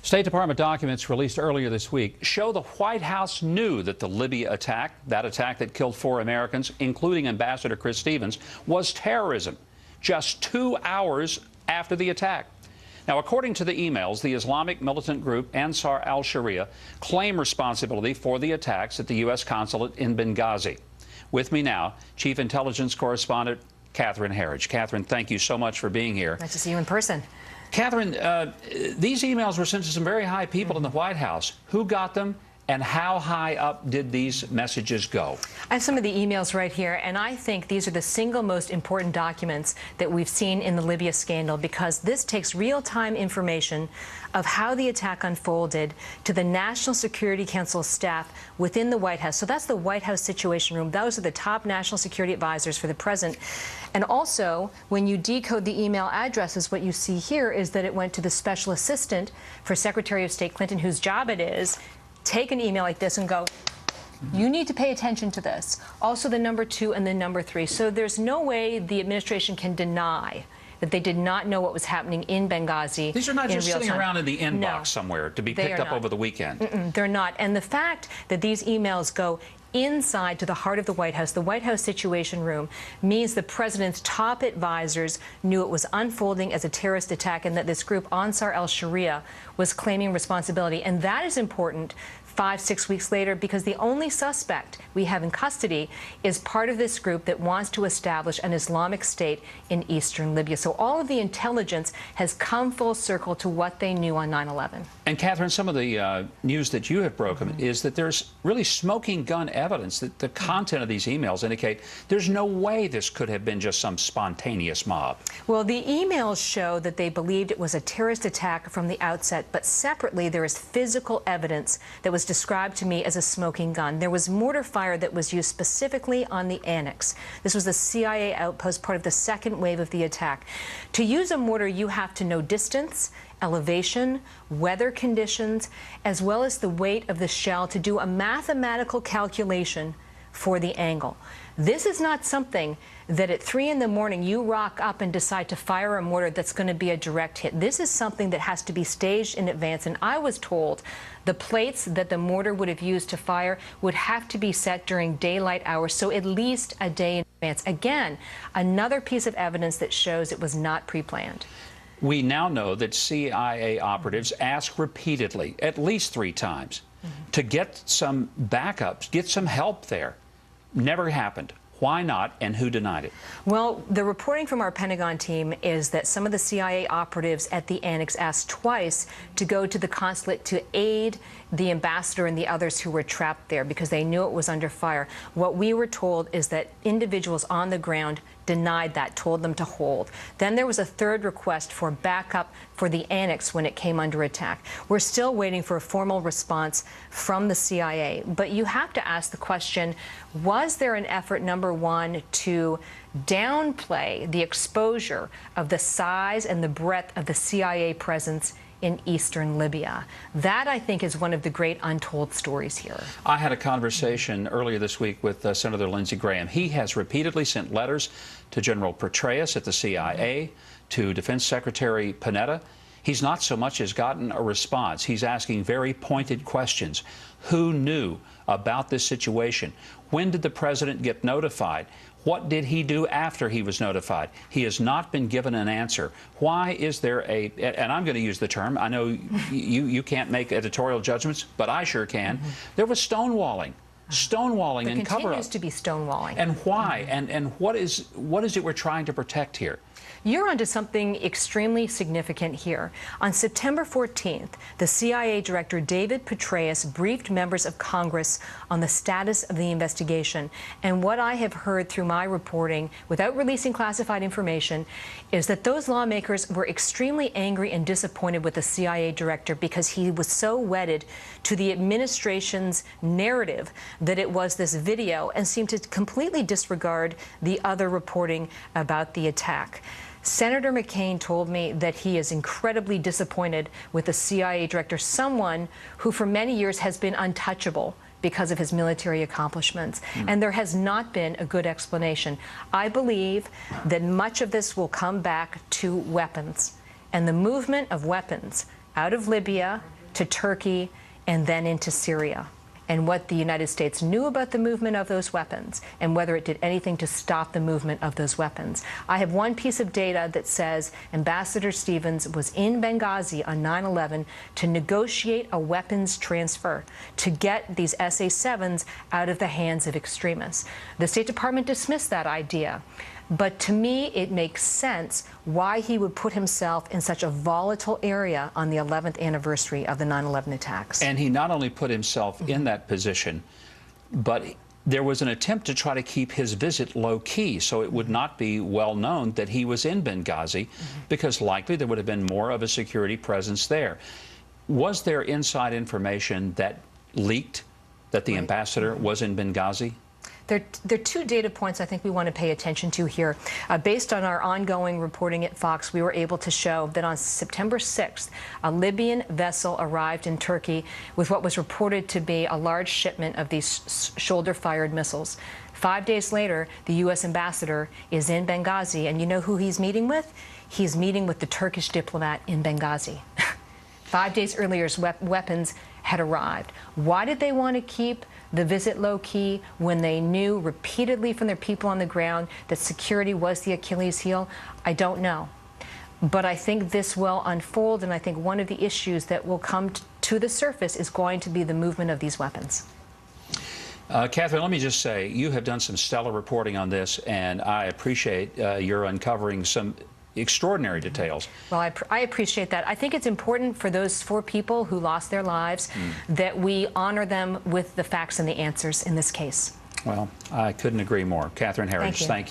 State Department documents released earlier this week show the White House knew that the Libya attack, that attack that killed 4 Americans, including Ambassador Chris Stevens, was terrorism just 2 hours after the attack. Now, according to the emails, the Islamic militant group Ansar al-Sharia claim responsibility for the attacks at the U.S. consulate in Benghazi. With me now, Chief Intelligence Correspondent Catherine Herridge. Catherine, thank you so much for being here. Nice to see you in person. Catherine, these emails were sent to some very high people in the White House. Who got them, and how high up did these messages go? I have some of the emails right here, and I think these are the single most important documents that we've seen in the Libya scandal, because this takes real-time information of how the attack unfolded to the National Security Council staff within the White House. So that's the White House Situation Room. Those are the top national security advisors for the president. And also, when you decode the email addresses, what you see here is that it went to the special assistant for Secretary of State Clinton, whose job it is take an email like this and go, you need to pay attention to this. Also the number 2 and the number 3. So there's no way the administration can deny that they did not know what was happening in Benghazi. These are not just sitting around in the inbox somewhere to be picked up over the weekend. They're not. And the fact that these emails go inside to the heart of the White House Situation Room, means the president's top advisors knew it was unfolding as a terrorist attack and that this group, Ansar al-Sharia, was claiming responsibility. And that is important 5-6 weeks later, because the only suspect we have in custody is part of this group that wants to establish an Islamic State in eastern Libya. So all of the intelligence has come full circle to what they knew on 9/11. And Catherine, some of the news that you have broken is that there's really smoking gun evidence that the content of these emails indicate there's no way this could have been just some spontaneous mob. Well, the emails show that they believed it was a terrorist attack from the outset, but separately there is physical evidence that was described to me as a smoking gun. There was mortar fire that was used specifically on the annex. This was the CIA outpost, part of the second wave of the attack. To use a mortar, you have to know distance, elevation, weather conditions, as well as the weight of the shell to do a mathematical calculation for the angle. This is not something that at 3 in the morning you rock up and decide to fire a mortar that's going to be a direct hit. This is something that has to be staged in advance. And I was told the plates that the mortar would have used to fire would have to be set during daylight hours, so at least a day in advance. Again, another piece of evidence that shows it was not pre-planned. We now know that CIA operatives asked repeatedly, at least 3 times, to get some backups, get some help there. Never happened. Why not, and who denied it? Well, the reporting from our Pentagon team is that some of the CIA operatives at the annex asked twice to go to the consulate to aid the ambassador and the others who were trapped there because they knew it was under fire. What we were told is that individuals on the ground denied that, told them to hold. Then there was a third request for backup for the annex when it came under attack. We're still waiting for a formal response from the CIA. But you have to ask the question, was there an effort, number one, to downplay the exposure of the size and the breadth of the CIA presence in eastern Libya? That, I think, is one of the great untold stories here. I had a conversation earlier this week with Senator Lindsey Graham. He has repeatedly sent letters to General Petraeus at the CIA, to Defense Secretary Panetta. He's not so much as gotten a response. He's asking very pointed questions. Who knew about this situation? When did the president get notified? What did he do after he was notified? He has not been given an answer. Why is there a, and I'm going to use the term, I know you can't make editorial judgments, but I sure can. There was stonewalling. Stonewalling and cover-up. Continues to be stonewalling. And why? And what is it we're trying to protect here? You're onto something extremely significant here. On September 14th, the CIA Director David Petraeus briefed members of Congress on the status of the investigation. And what I have heard through my reporting, without releasing classified information, is that those lawmakers were extremely angry and disappointed with the CIA Director because he was so wedded to the administration's narrative that it was this video and seemed to completely disregard the other reporting about the attack. Senator McCain told me that he is incredibly disappointed with the CIA director, someone who for many years has been untouchable because of his military accomplishments. And there has not been a good explanation. I believe that much of this will come back to weapons and the movement of weapons out of Libya to Turkey, and then into Syria, and what the United States knew about the movement of those weapons and whether it did anything to stop the movement of those weapons. I have one piece of data that says Ambassador Stevens was in Benghazi on 9/11 to negotiate a weapons transfer to get these SA-7s out of the hands of extremists. The State Department dismissed that idea. But to me, it makes sense why he would put himself in such a volatile area on the 11th anniversary of the 9/11 attacks. And he not only put himself in that position, but there was an attempt to try to keep his visit low-key so it would not be well known that he was in Benghazi, because likely there would have been more of a security presence there. Was there inside information that leaked that the ambassador was in Benghazi? There are two data points I think we want to pay attention to here. Based on our ongoing reporting at Fox, we were able to show that on September 6th, a Libyan vessel arrived in Turkey with what was reported to be a large shipment of these shoulder-fired missiles. 5 days later, the U.S. ambassador is in Benghazi, and you know who he's meeting with? He's meeting with the Turkish diplomat in Benghazi. 5 days earlier, weapons had arrived. Why did they want to keep the visit low-key when they knew repeatedly from their people on the ground that security was the Achilles heel? I don't know. But I think this will unfold, and I think one of the issues that will come to the surface is going to be the movement of these weapons. Catherine, let me just say, you have done some stellar reporting on this, and I appreciate your uncovering some extraordinary details. Well, I appreciate that. I think it's important for those 4 people who lost their lives that we honor them with the facts and the answers in this case. Well, I couldn't agree more. Catherine Herridge, thank you.